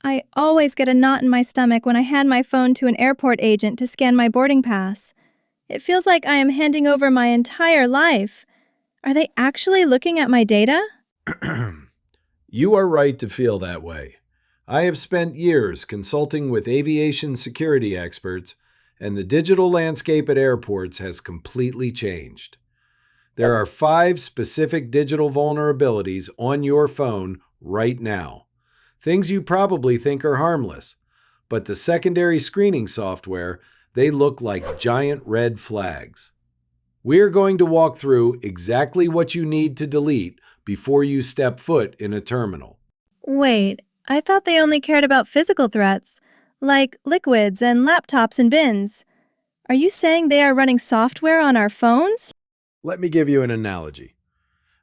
I always get a knot in my stomach when I hand my phone to an airport agent to scan my boarding pass. It feels like I am handing over my entire life. Are they actually looking at my data? You are right to feel that way. I have spent years consulting with aviation security experts, and the digital landscape at airports has completely changed. There are 5 specific digital vulnerabilities on your phone right now. Things you probably think are harmless, but the secondary screening software, they look like giant red flags. We're going to walk through exactly what you need to delete before you step foot in a terminal. Wait, I thought they only cared about physical threats, like liquids and laptops and bins. Are you saying they are running software on our phones? Let me give you an analogy.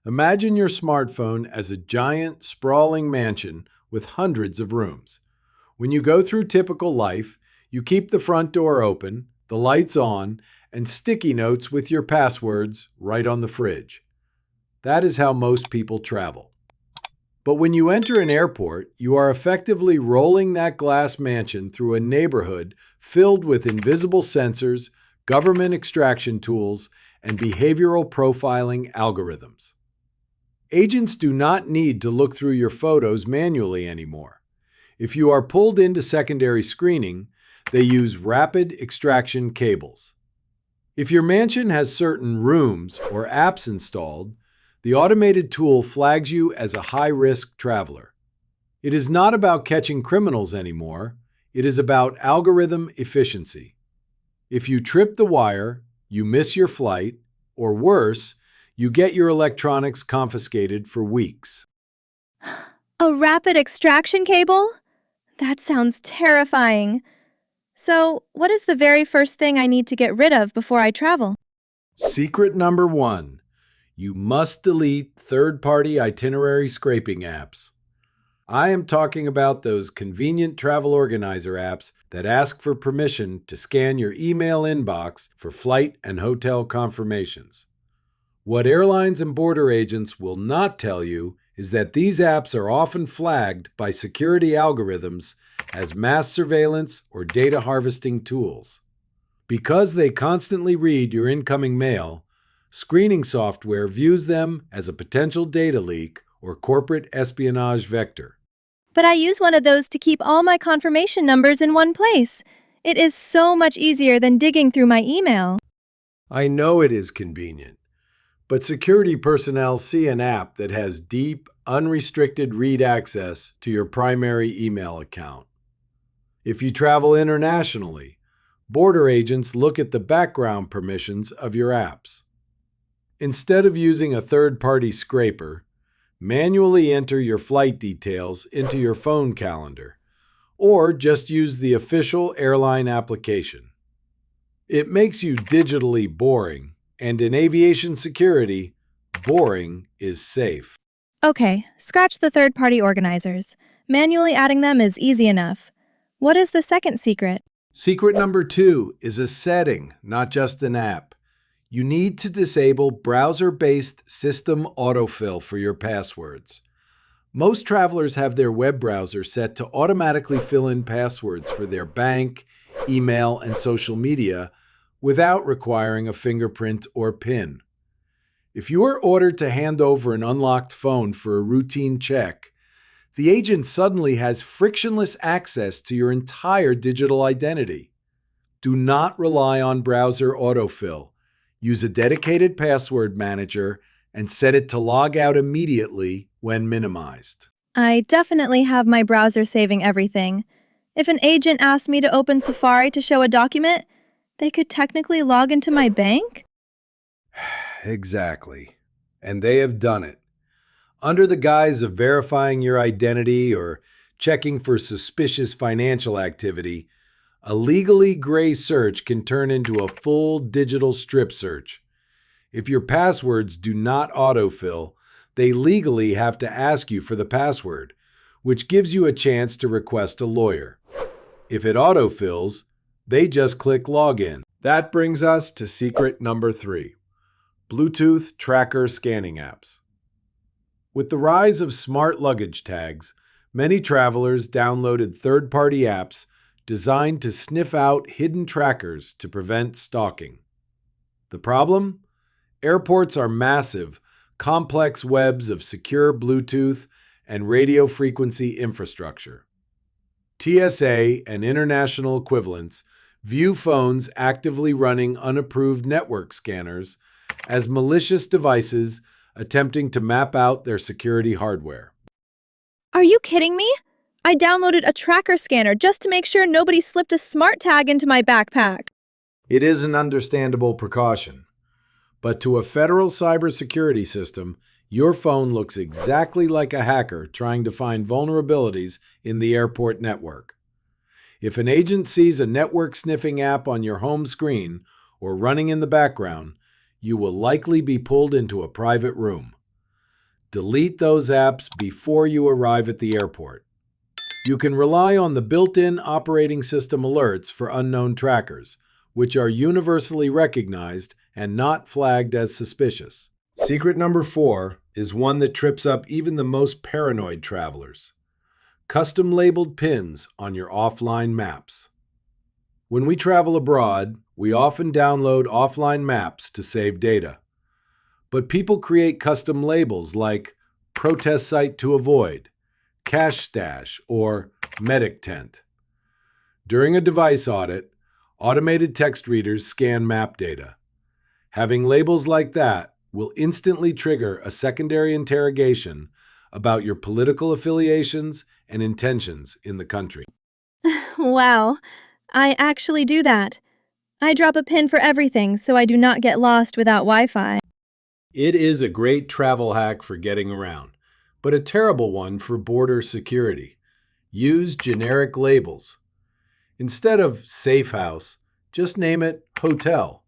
Imagine your smartphone as a giant, sprawling mansion with hundreds of rooms. When you go through typical life, you keep the front door open, the lights on, and sticky notes with your passwords right on the fridge. That is how most people travel. But when you enter an airport, you are effectively rolling that glass mansion through a neighborhood filled with invisible sensors, government extraction tools, and behavioral profiling algorithms. Agents do not need to look through your photos manually anymore. If you are pulled into secondary screening, they use rapid extraction cables. If your mansion has certain rooms or apps installed, the automated tool flags you as a high-risk traveler. It is not about catching criminals anymore. It is about algorithm efficiency. If you trip the wire, you miss your flight, or worse, you get your electronics confiscated for weeks. A rapid extraction cable? That sounds terrifying. So, what is the very first thing I need to get rid of before I travel? Secret number 1. You must delete third-party itinerary scraping apps. I am talking about those convenient travel organizer apps that ask for permission to scan your email inbox for flight and hotel confirmations. What airlines and border agents will not tell you is that these apps are often flagged by security algorithms as mass surveillance or data harvesting tools. Because they constantly read your incoming mail, screening software views them as a potential data leak or corporate espionage vector. But I use one of those to keep all my confirmation numbers in one place. It is so much easier than digging through my email. I know it is convenient, but security personnel see an app that has deep, unrestricted read access to your primary email account. If you travel internationally, border agents look at the background permissions of your apps. Instead of using a third-party scraper, manually enter your flight details into your phone calendar, or just use the official airline application. It makes you digitally boring, and in aviation security, boring is safe. Okay, scratch the third-party organizers. Manually adding them is easy enough. What is the second secret? Secret number 2 is a setting, not just an app. You need to disable browser-based system autofill for your passwords. Most travelers have their web browser set to automatically fill in passwords for their bank, email, and social media without requiring a fingerprint or PIN. If you are ordered to hand over an unlocked phone for a routine check, the agent suddenly has frictionless access to your entire digital identity. Do not rely on browser autofill. Use a dedicated password manager and set it to log out immediately when minimized. I definitely have my browser saving everything. If an agent asked me to open Safari to show a document, they could technically log into my bank? Exactly. And they have done it. Under the guise of verifying your identity or checking for suspicious financial activity, a legally gray search can turn into a full digital strip search. If your passwords do not autofill, they legally have to ask you for the password, which gives you a chance to request a lawyer. If it autofills, they just click login. That brings us to secret number 3, Bluetooth tracker scanning apps. With the rise of smart luggage tags, Many travelers downloaded third-party apps designed to sniff out hidden trackers to prevent stalking. The problem? Airports are massive, complex webs of secure Bluetooth and radio frequency infrastructure. TSA and international equivalents view phones actively running unapproved network scanners as malicious devices attempting to map out their security hardware. Are you kidding me? I downloaded a tracker scanner just to make sure nobody slipped a smart tag into my backpack. It is an understandable precaution, but to a federal cybersecurity system, your phone looks exactly like a hacker trying to find vulnerabilities in the airport network. If an agent sees a network sniffing app on your home screen or running in the background, you will likely be pulled into a private room. Delete those apps before you arrive at the airport. You can rely on the built-in operating system alerts for unknown trackers, which are universally recognized and not flagged as suspicious. Secret number 4 is one that trips up even the most paranoid travelers. Custom-labeled pins on your offline maps. When we travel abroad, we often download offline maps to save data. But people create custom labels like protest site to avoid, cash stash, or medic tent. During a device audit, automated text readers scan map data. Having labels like that will instantly trigger a secondary interrogation about your political affiliations and intentions in the country. Wow, I actually do that. I drop a pin for everything so I do not get lost without Wi-Fi. It is a great travel hack for getting around, but a terrible one for border security. Use generic labels. Instead of safe house, just name it hotel.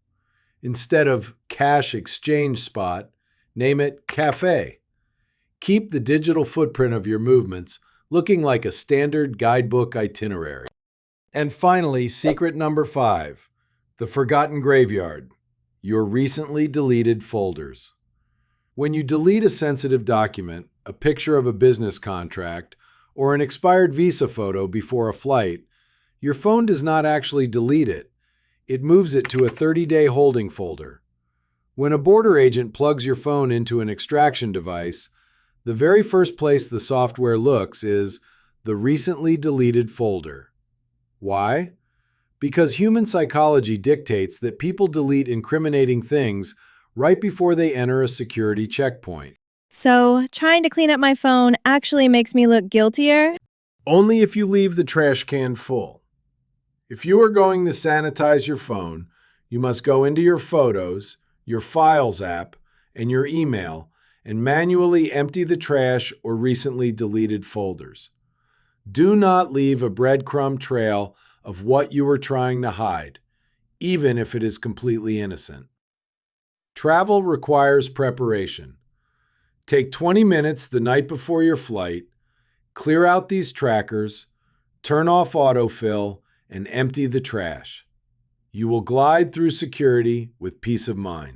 Instead of cash exchange spot, name it cafe. Keep the digital footprint of your movements looking like a standard guidebook itinerary. And finally, secret number 5, the forgotten graveyard, your recently deleted folders. When you delete a sensitive document, a picture of a business contract, or an expired visa photo before a flight, your phone does not actually delete it. It moves it to a 30-day holding folder. When a border agent plugs your phone into an extraction device, the very first place the software looks is the recently deleted folder. Why? Because human psychology dictates that people delete incriminating things right before they enter a security checkpoint. So, trying to clean up my phone actually makes me look guiltier? Only if you leave the trash can full. If you are going to sanitize your phone, you must go into your Photos, your Files app, and your email and manually empty the trash or recently deleted folders. Do not leave a breadcrumb trail of what you are trying to hide, even if it is completely innocent. Travel requires preparation. Take 20 minutes the night before your flight, clear out these trackers, turn off autofill, and empty the trash. You will glide through security with peace of mind.